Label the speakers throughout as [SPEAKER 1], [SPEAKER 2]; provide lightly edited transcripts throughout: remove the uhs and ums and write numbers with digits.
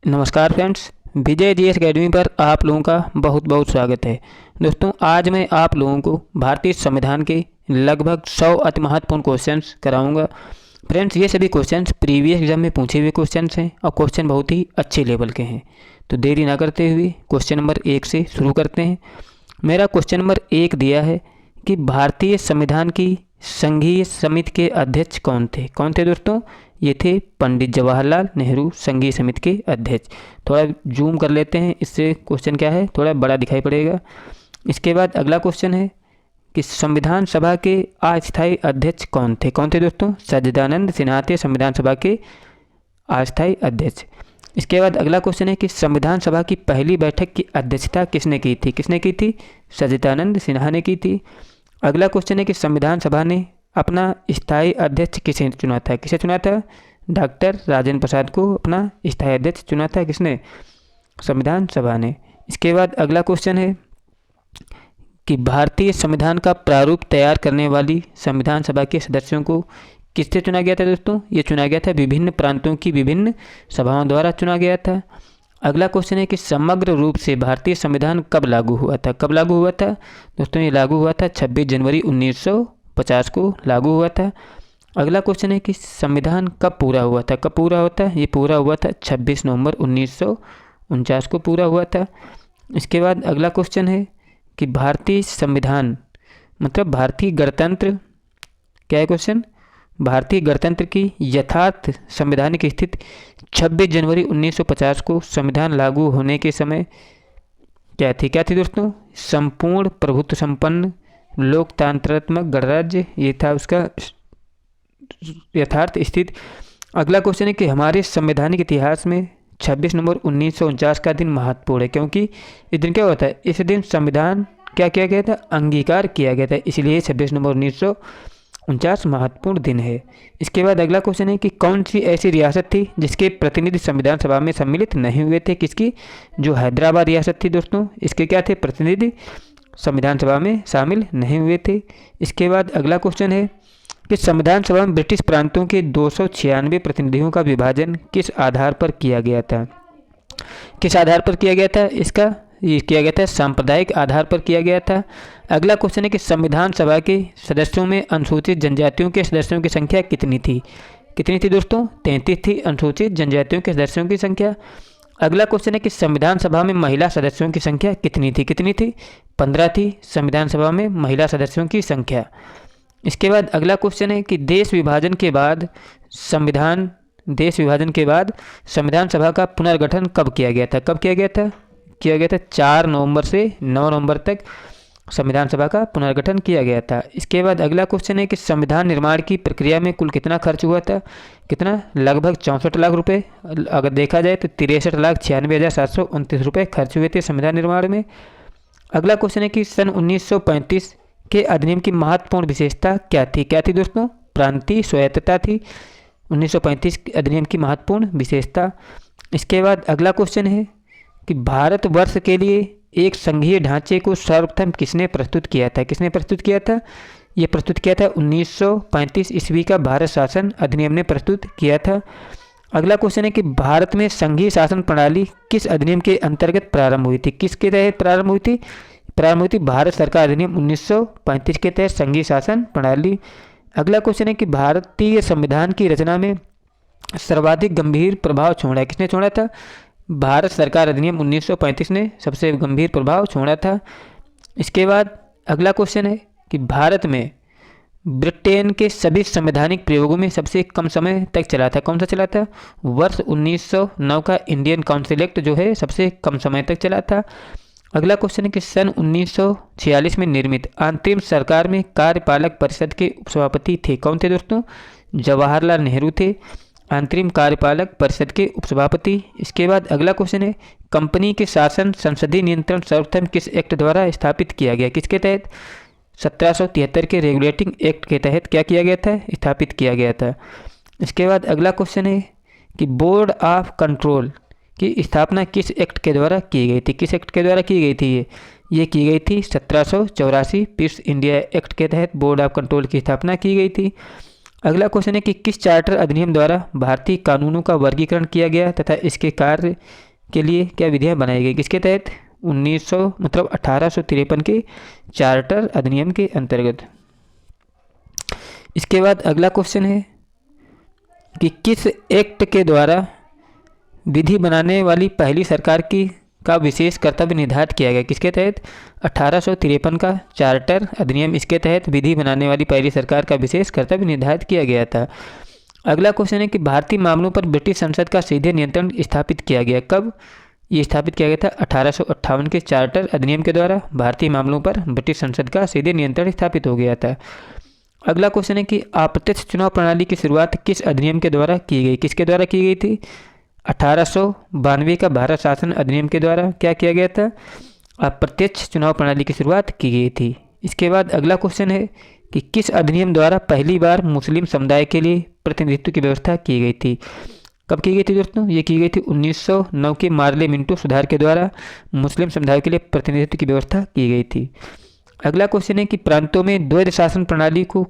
[SPEAKER 1] नमस्कार फ्रेंड्स, विजय GS academy पर आप लोगों का बहुत बहुत स्वागत है। दोस्तों, आज मैं आप लोगों को भारतीय संविधान के लगभग 100 अति महत्वपूर्ण क्वेश्चंस कराऊंगा। फ्रेंड्स, ये सभी क्वेश्चंस प्रीवियस एग्जाम में पूछे हुए क्वेश्चंस हैं और क्वेश्चन बहुत ही अच्छे लेवल के हैं। तो देरी ना करते हुए क्वेश्चन नंबर 1 से शुरू करते हैं। मेरा क्वेश्चन नंबर 1 दिया है कि भारतीय संविधान की संघीय समिति के अध्यक्ष कौन थे दोस्तों? ये थे पंडित जवाहरलाल नेहरू संघीय समिति के अध्यक्ष। थोड़ा जूम कर लेते हैं, इससे क्वेश्चन क्या है थोड़ा बड़ा दिखाई पड़ेगा। इसके बाद अगला क्वेश्चन है कि संविधान सभा के अस्थायी अध्यक्ष कौन थे दोस्तों? सच्चिदानंद सिन्हा थे संविधान सभा के अस्थायी अध्यक्ष। इसके बाद अगला क्वेश्चन है कि संविधान सभा की पहली बैठक की अध्यक्षता किसने की थी? सच्चिदानंद सिन्हा ने की थी। अगला क्वेश्चन है कि संविधान सभा ने अपना स्थायी अध्यक्ष किसे चुना था? डॉक्टर राजेंद्र प्रसाद को अपना स्थायी अध्यक्ष चुना था किसने? संविधान सभा ने। इसके बाद अगला क्वेश्चन है कि भारतीय संविधान का प्रारूप तैयार करने वाली संविधान सभा के सदस्यों को किससे चुना गया था दोस्तों? ये चुना गया था विभिन्न प्रांतों की विभिन्न सभाओं द्वारा चुना गया था। अगला क्वेश्चन है कि समग्र रूप से भारतीय संविधान कब लागू हुआ था? दोस्तों, ये लागू हुआ था 26 जनवरी 1950 को लागू हुआ था। अगला क्वेश्चन है कि संविधान कब पूरा हुआ था? ये पूरा हुआ था 26 नवंबर 1949 को पूरा हुआ था। इसके बाद अगला क्वेश्चन है कि भारतीय संविधान मतलब भारतीय गणतंत्र, क्या है क्वेश्चन? भारतीय गणतंत्र की यथार्थ संवैधानिक स्थिति 26 जनवरी 1950 को संविधान लागू होने के समय क्या थी दोस्तों? संपूर्ण प्रभुत्व संपन्न लोकतंत्रात्मक गणराज्य, ये था उसका यथार्थ स्थिति। अगला क्वेश्चन है कि हमारे संवैधानिक इतिहास में 26 नवंबर 1949 का दिन महत्वपूर्ण है क्योंकि इस दिन क्या होता है? इस दिन संविधान क्या किया गया था? अंगीकार किया गया था, इसलिए 26 नवंबर 1949 महत्वपूर्ण दिन है। इसके बाद अगला क्वेश्चन है कि कौन सी ऐसी रियासत थी जिसके प्रतिनिधि संविधान सभा में सम्मिलित नहीं हुए थे? किसकी? जो हैदराबाद रियासत थी दोस्तों, इसके क्या थे? प्रतिनिधि संविधान सभा में शामिल नहीं हुए थे। इसके बाद अगला क्वेश्चन है कि संविधान सभा में ब्रिटिश प्रांतों के 296 प्रतिनिधियों का विभाजन किस आधार पर किया गया था? इसका ये किया गया था सांप्रदायिक आधार पर किया गया था। अगला क्वेश्चन है कि संविधान सभा के सदस्यों में अनुसूचित जनजातियों के सदस्यों की संख्या कितनी थी दोस्तों? 33 थी अनुसूचित जनजातियों के सदस्यों की संख्या। अगला क्वेश्चन है कि संविधान सभा में महिला सदस्यों की संख्या कितनी थी? 15 थी संविधान सभा में महिला सदस्यों की संख्या। इसके बाद अगला क्वेश्चन है कि देश विभाजन के बाद संविधान सभा का पुनर्गठन कब किया गया था? 4 नवंबर से 9 नवंबर तक संविधान सभा का पुनर्गठन किया गया था। इसके बाद अगला क्वेश्चन है कि संविधान निर्माण की प्रक्रिया में कुल कितना खर्च हुआ था? लगभग 64 लाख रुपए। अगर देखा जाए तो 63,96,729 रुपये खर्च हुए थे संविधान निर्माण में। अगला क्वेश्चन है कि सन 1935 के अधिनियम की महत्वपूर्ण विशेषता क्या थी दोस्तों? प्रांतीय स्वायत्तता थी 1935 के अधिनियम की महत्वपूर्ण विशेषता। इसके बाद अगला क्वेश्चन है कि भारतवर्ष के लिए एक संघीय ढांचे को सर्वप्रथम किसने प्रस्तुत किया था? ये प्रस्तुत किया था 1935 ईस्वी का भारत शासन अधिनियम ने प्रस्तुत किया था। अगला क्वेश्चन है कि भारत में संघीय शासन प्रणाली किस अधिनियम के अंतर्गत प्रारंभ हुई थी? किसके तहत प्रारंभ हुई थी? भारत सरकार अधिनियम 1935 के तहत संघीय शासन प्रणाली। अगला क्वेश्चन है कि भारतीय संविधान की रचना में सर्वाधिक गंभीर प्रभाव छोड़ा किसने छोड़ा था? भारत सरकार अधिनियम 1935 ने सबसे गंभीर प्रभाव छोड़ा था। इसके बाद अगला क्वेश्चन है कि भारत में ब्रिटेन के सभी संवैधानिक प्रयोगों में सबसे कम समय तक चला था? कौन सा चला था? वर्ष 1909 का इंडियन काउंसिल एक्ट जो है सबसे कम समय तक चला था। अगला क्वेश्चन है कि सन 1946 में निर्मित अंतरिम सरकार में कार्यपालक परिषद के उपसभापति थे? कौन थे दोस्तों? जवाहरलाल नेहरू थे अंतरिम कार्यपालक परिषद के उपसभापति। इसके बाद अगला क्वेश्चन है कंपनी के शासन संसदीय नियंत्रण सर्वप्रथम किस एक्ट द्वारा स्थापित किया गया? किसके तहत? 1773 के रेगुलेटिंग एक्ट के तहत क्या किया गया था? स्थापित किया गया था। इसके बाद अगला क्वेश्चन है कि बोर्ड ऑफ कंट्रोल की स्थापना किस एक्ट के द्वारा की गई थी? किस एक्ट के द्वारा की गई थी? ये की गई थी 1784 पीस इंडिया एक्ट के तहत बोर्ड ऑफ कंट्रोल की स्थापना की गई थी। अगला क्वेश्चन है कि किस चार्टर अधिनियम द्वारा भारतीय कानूनों का वर्गीकरण किया गया तथा इसके कार्य के लिए क्या विधियां बनाई गई, किसके तहत? 1853 के चार्टर अधिनियम के अंतर्गत। इसके बाद अगला क्वेश्चन है कि किस एक्ट के द्वारा विधि बनाने वाली पहली सरकार का विशेष कर्तव्य निर्धारित किया गया, किसके तहत? 1853 का चार्टर अधिनियम, इसके तहत विधि बनाने वाली पहली सरकार का विशेष कर्तव्य निर्धारित किया गया था। अगला क्वेश्चन है कि भारतीय मामलों पर ब्रिटिश संसद का सीधे नियंत्रण स्थापित किया गया, कब ये स्थापित किया गया था? 1858 के चार्टर अधिनियम के द्वारा भारतीय मामलों पर ब्रिटिश संसद का सीधे नियंत्रण स्थापित हो गया था। अगला क्वेश्चन है कि अप्रत्यक्ष चुनाव प्रणाली की शुरुआत किस अधिनियम के द्वारा की गई, किसके द्वारा की गई थी? 1892 का भारत शासन अधिनियम के द्वारा क्या किया गया था? अप्रत्यक्ष चुनाव प्रणाली की शुरुआत की गई थी। इसके बाद अगला क्वेश्चन है कि किस अधिनियम द्वारा पहली बार मुस्लिम समुदाय के लिए प्रतिनिधित्व की व्यवस्था की गई थी, कब की गई थी दोस्तों? ये की गई थी 1909 के मार्ले मिंटो सुधार के द्वारा मुस्लिम समुदाय के लिए प्रतिनिधित्व की व्यवस्था की गई थी। अगला क्वेश्चन है कि प्रांतों में द्वैध शासन प्रणाली को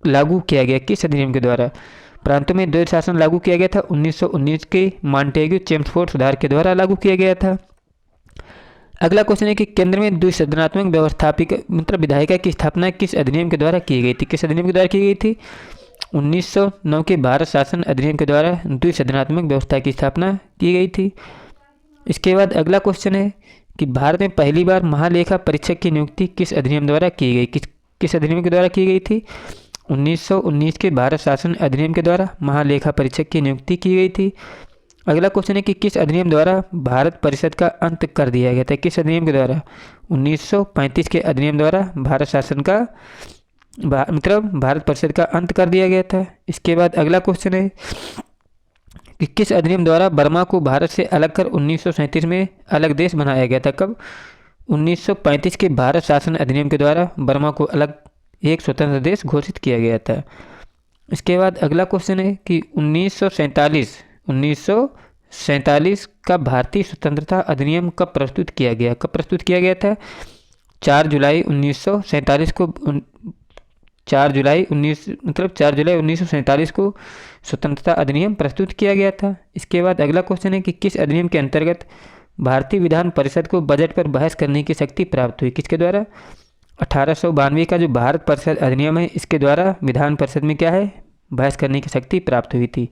[SPEAKER 1] लागू किया गया किस अधिनियम के द्वारा? प्रांतों में द्वैध शासन लागू किया गया था 1919 के मॉन्टेग्यू चेम्सफोर्ड सुधार के द्वारा लागू किया गया था। अगला क्वेश्चन है कि केंद्र में द्विसदनात्मक व्यवस्थापिका विधायिका की स्थापना किस अधिनियम के द्वारा की गई थी, किस अधिनियम के द्वारा की गई थी? 1909 के भारत शासन अधिनियम के द्वारा द्विसदनात्मक व्यवस्था की स्थापना की गई थी। इसके बाद अगला क्वेश्चन है कि भारत में पहली बार महालेखा परीक्षक की नियुक्ति किस अधिनियम द्वारा की गई, किस अधिनियम के द्वारा की गई थी? 1919 के भारत शासन अधिनियम के द्वारा महालेखा परीक्षक की नियुक्ति की गई थी। अगला क्वेश्चन है कि किस अधिनियम द्वारा भारत परिषद का अंत कर दिया गया था, किस अधिनियम के द्वारा? 1935 के अधिनियम द्वारा भारत शासन का भारत परिषद का अंत कर दिया गया था। इसके बाद अगला क्वेश्चन है कि किस अधिनियम द्वारा बर्मा को भारत से अलग कर 1937 में अलग देश बनाया गया था, कब? 1935 के भारत शासन अधिनियम के द्वारा बर्मा को अलग एक स्वतंत्र देश घोषित किया गया था। इसके बाद अगला क्वेश्चन है कि 1947 का भारतीय स्वतंत्रता अधिनियम कब प्रस्तुत किया गया, कब प्रस्तुत किया गया था? 4 जुलाई 1947 को स्वतंत्रता अधिनियम प्रस्तुत किया गया था। इसके बाद अगला क्वेश्चन है कि किस अधिनियम के अंतर्गत भारतीय विधान परिषद को बजट पर बहस करने की शक्ति प्राप्त हुई, किसके द्वारा? 1892 का जो भारत परिषद अधिनियम है, इसके द्वारा विधान परिषद में क्या है? बहस करने की शक्ति प्राप्त हुई थी।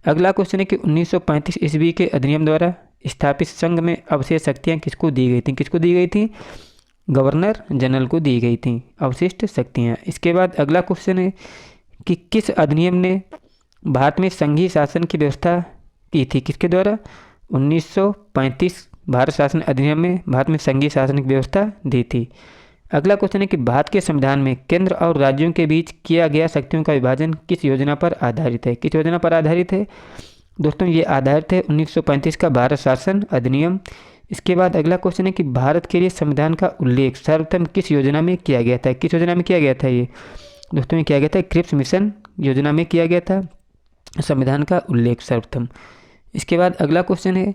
[SPEAKER 1] अगला क्वेश्चन है कि 1935 ईस्वी के अधिनियम द्वारा स्थापित संघ में अवशेष शक्तियाँ किसको दी गई थी, किसको दी गई थी? गवर्नर जनरल को दी गई थी अवशिष्ट शक्तियाँ। इसके बाद अगला क्वेश्चन है कि किस अधिनियम ने भारत में संघीय शासन की व्यवस्था की थी, किसके द्वारा? 1935 भारत शासन अधिनियम में भारत में संघीय शासन की व्यवस्था दी थी। अगला क्वेश्चन है कि भारत के संविधान में केंद्र और राज्यों के बीच किया गया शक्तियों का विभाजन किस योजना पर आधारित है, किस योजना पर आधारित है दोस्तों? ये आधारित है 1935 का भारत शासन अधिनियम। इसके बाद अगला क्वेश्चन है कि भारत के लिए संविधान का उल्लेख सर्वप्रथम किस योजना में किया गया था, किस योजना में किया गया था? ये दोस्तों ये किया गया था क्रिप्स मिशन योजना में किया गया था संविधान का उल्लेख सर्वप्रथम। इसके बाद अगला क्वेश्चन है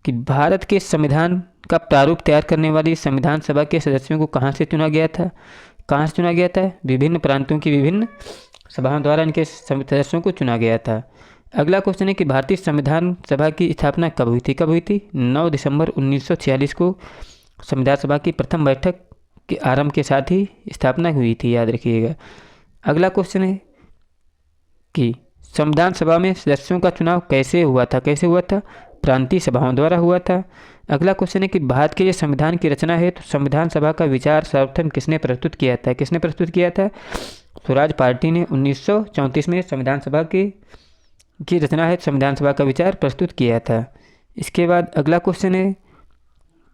[SPEAKER 1] कि भारत के संविधान का प्रारूप तैयार करने वाली संविधान सभा के सदस्यों को कहाँ से चुना गया था, कहाँ से चुना गया था? विभिन्न प्रांतों की विभिन्न सभाओं द्वारा इनके सदस्यों को चुना गया था। अगला क्वेश्चन है कि भारतीय संविधान सभा की स्थापना कब हुई थी, कब हुई थी? 9 दिसंबर 1946 को संविधान सभा की प्रथम बैठक के आरंभ के साथ ही स्थापना हुई थी, याद रखिएगा। अगला क्वेश्चन है कि संविधान सभा में सदस्यों का चुनाव कैसे हुआ था, कैसे हुआ था? प्रांतीय सभाओं द्वारा हुआ था। अगला क्वेश्चन है कि भारत के लिए संविधान की रचना है तो संविधान सभा का विचार सर्वप्रथम किसने प्रस्तुत किया था, किसने प्रस्तुत किया था? स्वराज पार्टी ने 1934 में संविधान सभा की रचना है संविधान सभा का विचार प्रस्तुत किया था। इसके बाद अगला क्वेश्चन है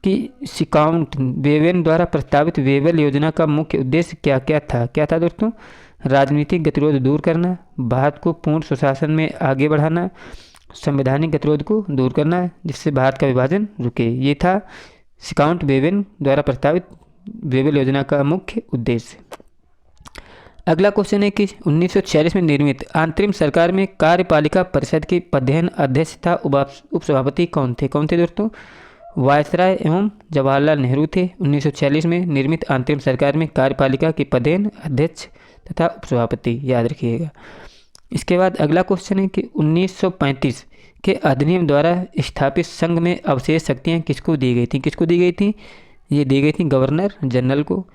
[SPEAKER 1] कि सिकाउंट वेवेन द्वारा प्रस्तावित वेवेल योजना का मुख्य उद्देश्य क्या क्या था, क्या था दोस्तों? राजनीतिक गतिरोध दूर करना, भारत को पूर्ण सुशासन में आगे बढ़ाना, संवैधानिक गतिरोध को दूर करना जिससे भारत का विभाजन रुके। ये था सिकाउंट वेवेन द्वारा प्रस्तावित वेवेल योजना का मुख्य उद्देश्य। अगला क्वेश्चन है कि 1946 में निर्मित अंतरिम सरकार में कार्यपालिका परिषद के पदेन अध्यक्ष तथा उपसभापति कौन थे, कौन थे दोस्तों? वायसराय एवं जवाहरलाल नेहरू थे। 1946 में निर्मित अंतरिम सरकार में कार्यपालिका के पदेन अध्यक्ष तथा उपसभापति, याद रखिएगा। इसके बाद अगला क्वेश्चन है कि 1935 के अधिनियम द्वारा स्थापित संघ में अवशेष शक्तियाँ किसको दी गई थी? किसको दी गई थी? ये दी गई थी गवर्नर जनरल को।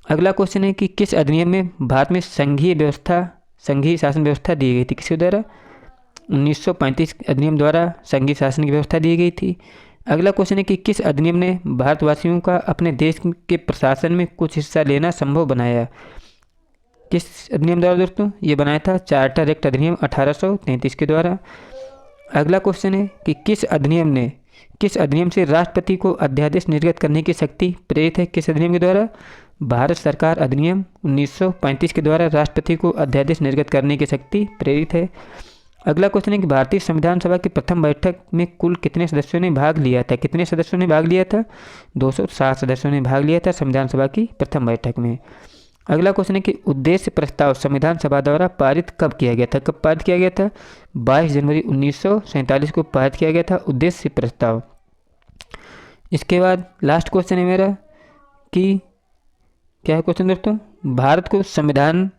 [SPEAKER 1] अगला क्वेश्चन है कि किस अधिनियम में भारत में संघीय शासन व्यवस्था दी गई थी? किसके द्वारा? 1935 अधिनियम द्वारा संघीय शासन की व्यवस्था दी गई थी। अगला क्वेश्चन है कि किस अधिनियम ने भारतवासियों का अपने देश के प्रशासन में कुछ हिस्सा लेना संभव बनाया? किस अधिनियम द्वारा दोस्तों? ये बनाया था चार्टर एक्ट अधिनियम 1833 के द्वारा। अगला क्वेश्चन है कि किस अधिनियम से राष्ट्रपति को अध्यादेश निर्गत करने की शक्ति प्रेरित है? किस अधिनियम के द्वारा? भारत सरकार अधिनियम 1935 के द्वारा राष्ट्रपति को अध्यादेश निर्गत करने की शक्ति प्रेरित है। अगला क्वेश्चन है कि भारतीय संविधान सभा की प्रथम बैठक में कुल कितने सदस्यों ने भाग लिया था? कितने सदस्यों ने भाग लिया था? 207 सदस्यों ने भाग लिया था संविधान सभा की प्रथम बैठक में। अगला क्वेश्चन है कि उद्देश्य प्रस्ताव संविधान सभा द्वारा पारित कब किया गया था? कब पारित किया गया था? 22 जनवरी 1947 को पारित किया गया था उद्देश्य प्रस्ताव। इसके बाद लास्ट क्वेश्चन है मेरा कि क्या है क्वेश्चन दोस्तों? भारत को संविधान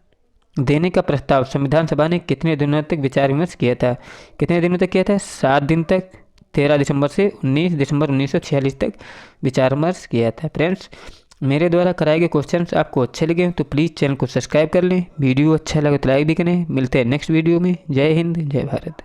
[SPEAKER 1] देने का प्रस्ताव संविधान सभा ने कितने दिनों तक विचार विमर्श किया था? कितने दिनों तक किया था? 7 दिन तक, 13 दिसंबर से 19 दिसंबर 1946 तक विचार विमर्श किया था। फ्रेंड्स, मेरे द्वारा कराए गए क्वेश्चंस आपको अच्छे लगे तो प्लीज़ चैनल को सब्सक्राइब कर लें। वीडियो अच्छा लगे तो लाइक भी करें। मिलते हैं नेक्स्ट वीडियो में। जय हिंद, जय भारत।